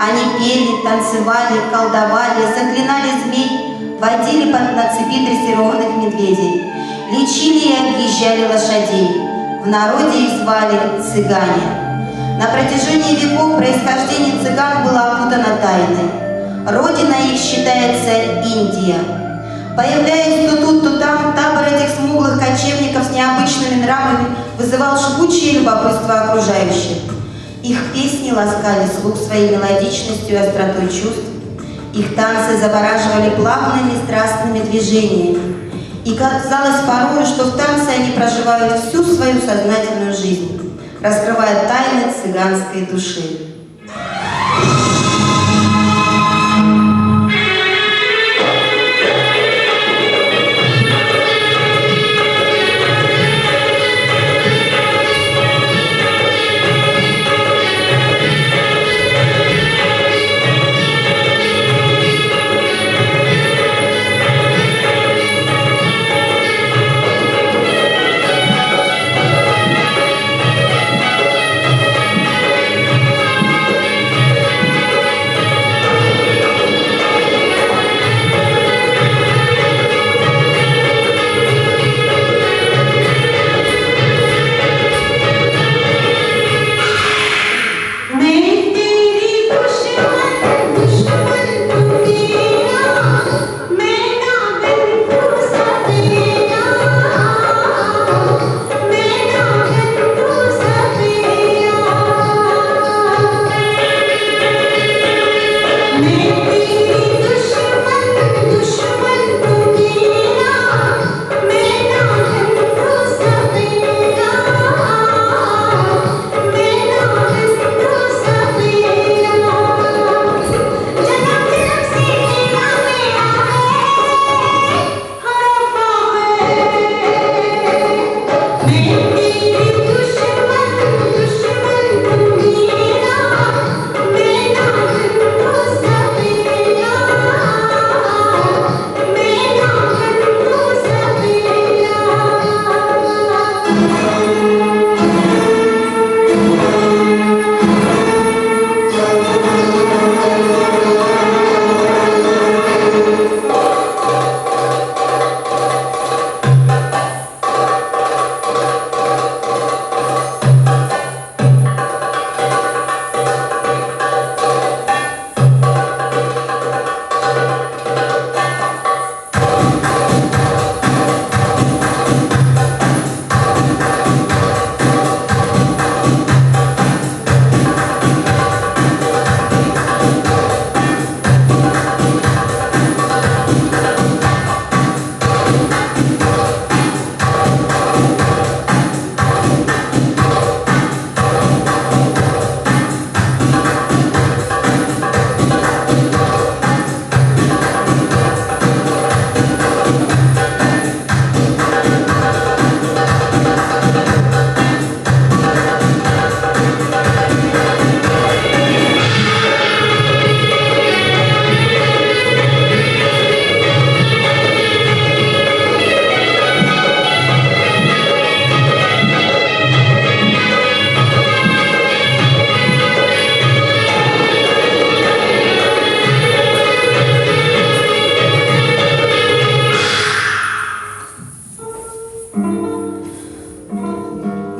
Они пели, танцевали, колдовали, заклинали змей, водили на цепи дрессированных медведей, лечили и объезжали лошадей. В народе их звали цыгане. На протяжении веков происхождение цыган было окутано тайной. Родина их считается Индия. Появляясь то тут, то там, табор этих смуглых кочевников с необычными нравами вызывал жгучее любопытство окружающих. Их песни ласкали слух своей мелодичностью и остротой чувств. Их танцы завораживали плавными страстными движениями. И казалось порою, что в танце они проживают всю свою сознательную жизнь, раскрывая тайны цыганской души.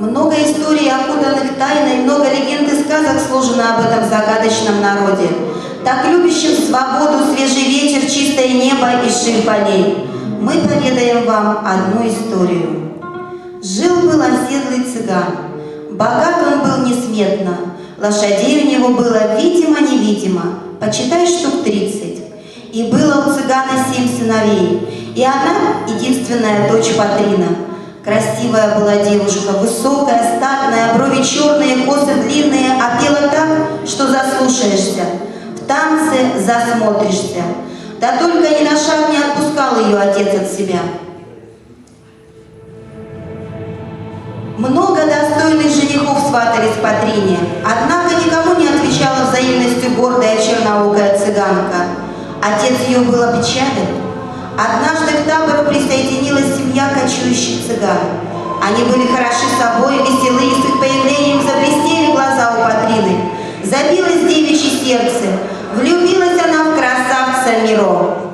Много историй, окутанных тайной, много легенд и сказок сложено об этом загадочном народе, так любящим свободу, свежий ветер, чистое небо и ширь полей. Мы поведаем вам одну историю. Жил-был оседлый цыган. Богат он был несметно. Лошадей у него было видимо-невидимо, почитай штук 30. И было у цыгана 7 сыновей, и она единственная дочь Патрина. Красивая была девушка, высокая, статная, брови черные, косы длинные, а пела так, что заслушаешься, в танце засмотришься. Да только ни на шаг не отпускал ее отец от себя. Много достойных женихов сватались Патрине, однако никому не отвечала взаимностью гордая черноокая цыганка. Отец ее был опечален. Однажды к табору присоединилась семья кочующих цыган. Они были хороши собой, веселы, и с их появлением заблестели глаза у Патрины. Забилось девичье сердце. Влюбилась она в красавца Миро.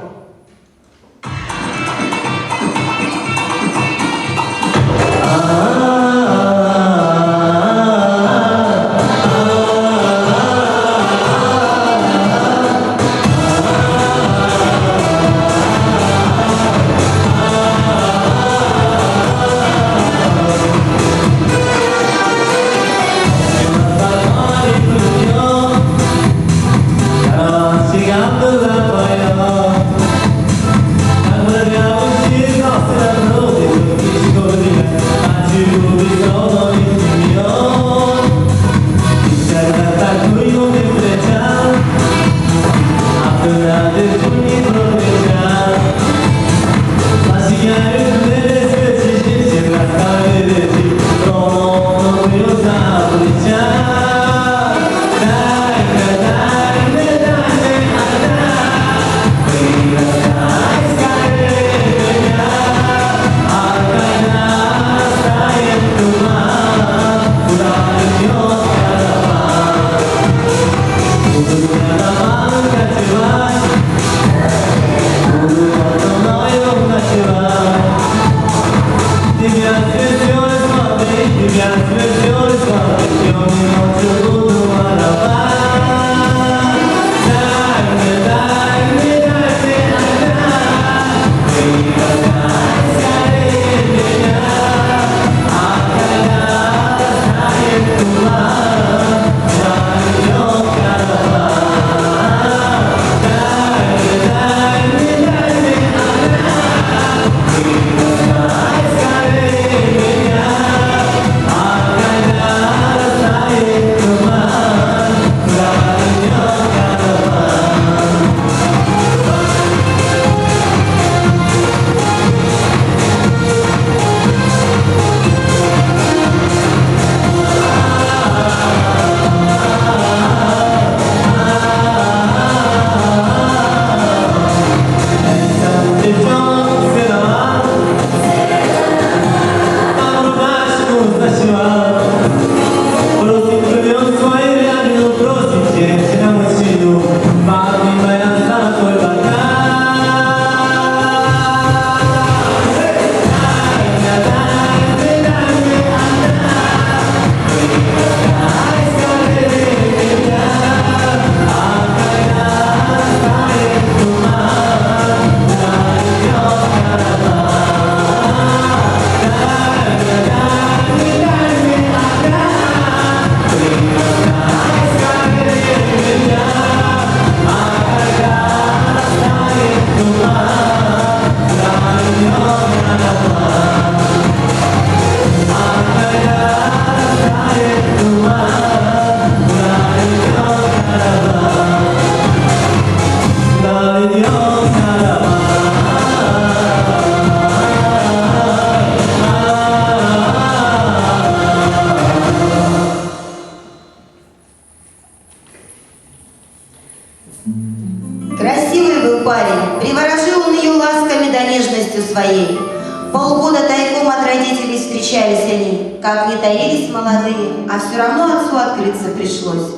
Красивый был парень, приворожил он ее ласками да нежностью своей. Полгода тайком от родителей встречались они, как не таились молодые, а все равно отцу открыться пришлось.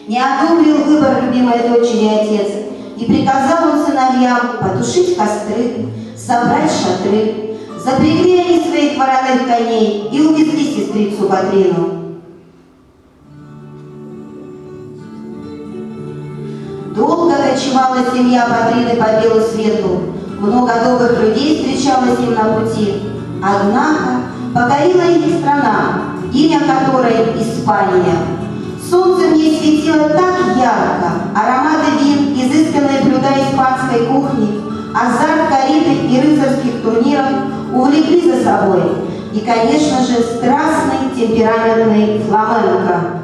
Не одобрил выбор любимой дочери отец, и приказал он сыновьям потушить костры, собрать шатры. Запрягли они своих вороных коней и увезли сестрицу Катрину. Долго кочевала семья Катрины по белу свету, много добрых людей встречалось им на пути. Однако покорила их страна, имя которой Испания. Солнце в ней светило так ярко, ароматы вин, изысканные блюда испанской кухни, азарт корриды и рыцарских турниров увлекли за собой. И, конечно же, страстный темпераментный фламенко.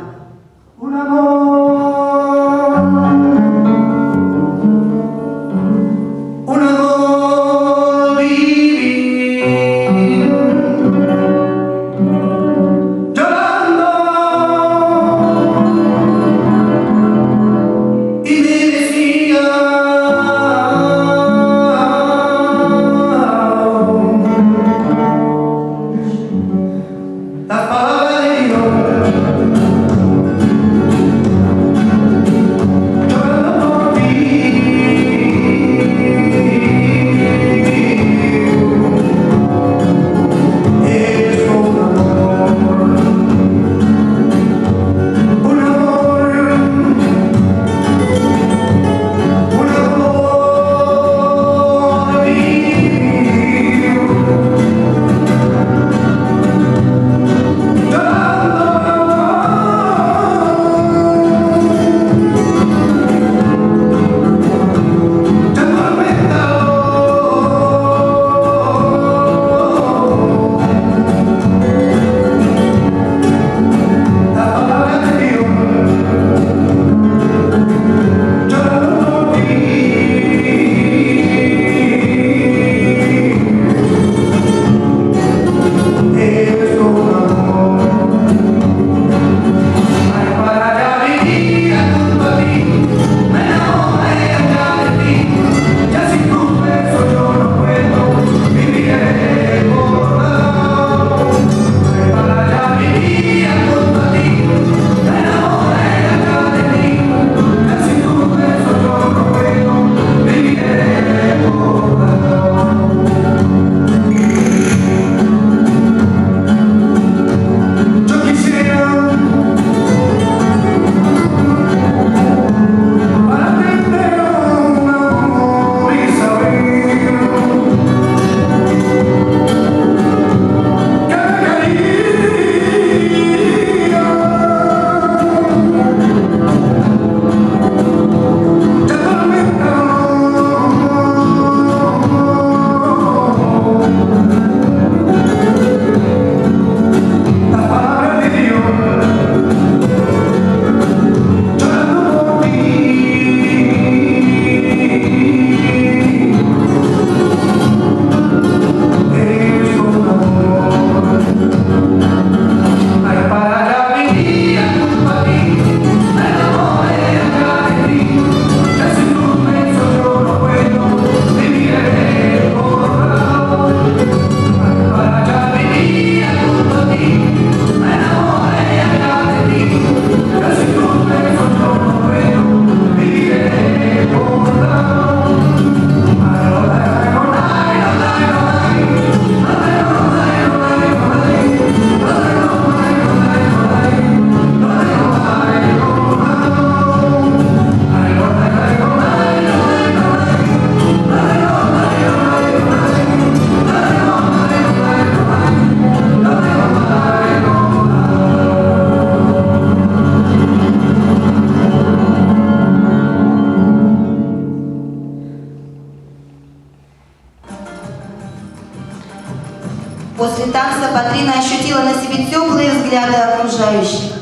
танца Патрина ощутила на себе теплые взгляды окружающих.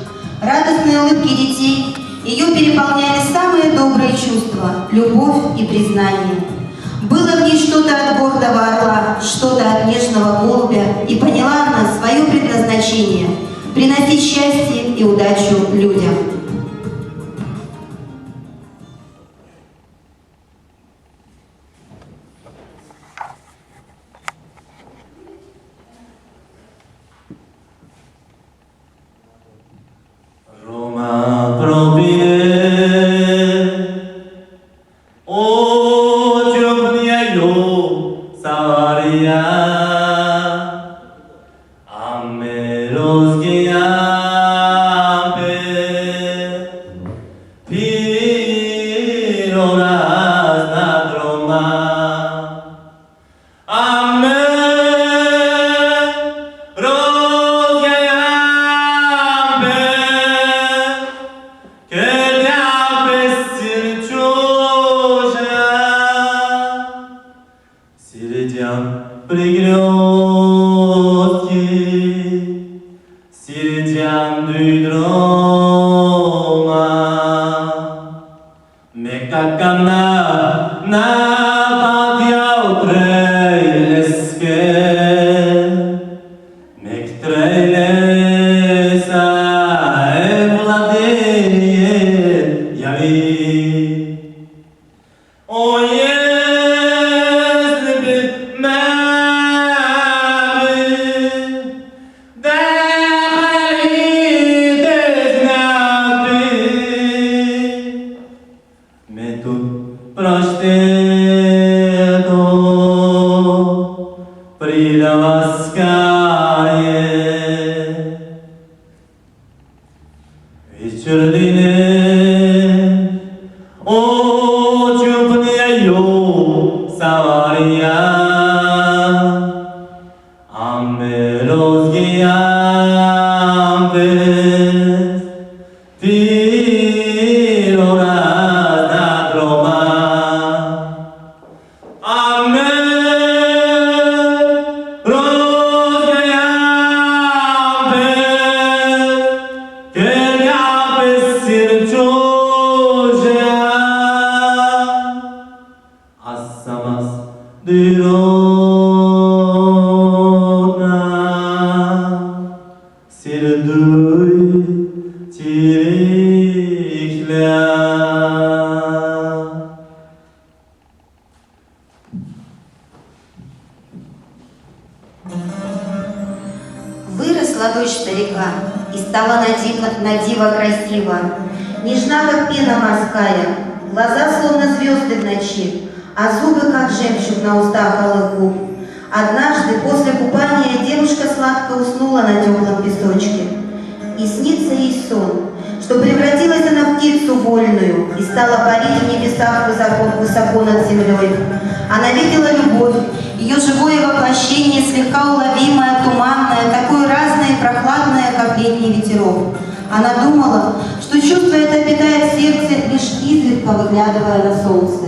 Радостные улыбки детей ее переполняли самые добрые чувства – любовь и признание. Было в ней что-то от гордого орла, что-то от нежного голубя, и поняла она свое предназначение – приносить счастье и удачу людям. Roma provide, o giovniaio savaria, amelos giampe, piroras nad Roma, Sirtiam duidroma, mekakana na patia utreileske, mektreilesa evladenie javi. O если бы Prosteto pridavaskare Вечердine o чупняю савария Амелос гиамбес Piroras nad Roma Dirona Sirduy Tirikля. Выросла дочь старика и стала на диво красива, нежна, как пена морская, глаза, словно звезды в ночи, а зубы, как жемчуг на устах алых губ. Однажды после купания девушка сладко уснула на теплом песочке, и снится ей сон, что превратилась она в птицу вольную и стала парить в небесах высоко над землей. Она видела любовь, ее живое воплощение, слегка уловимое, туманное, такое разное и прохладное, как летний ветерок. Она думала, что чувство это питает сердце, лишь изредка выглядывая на солнце.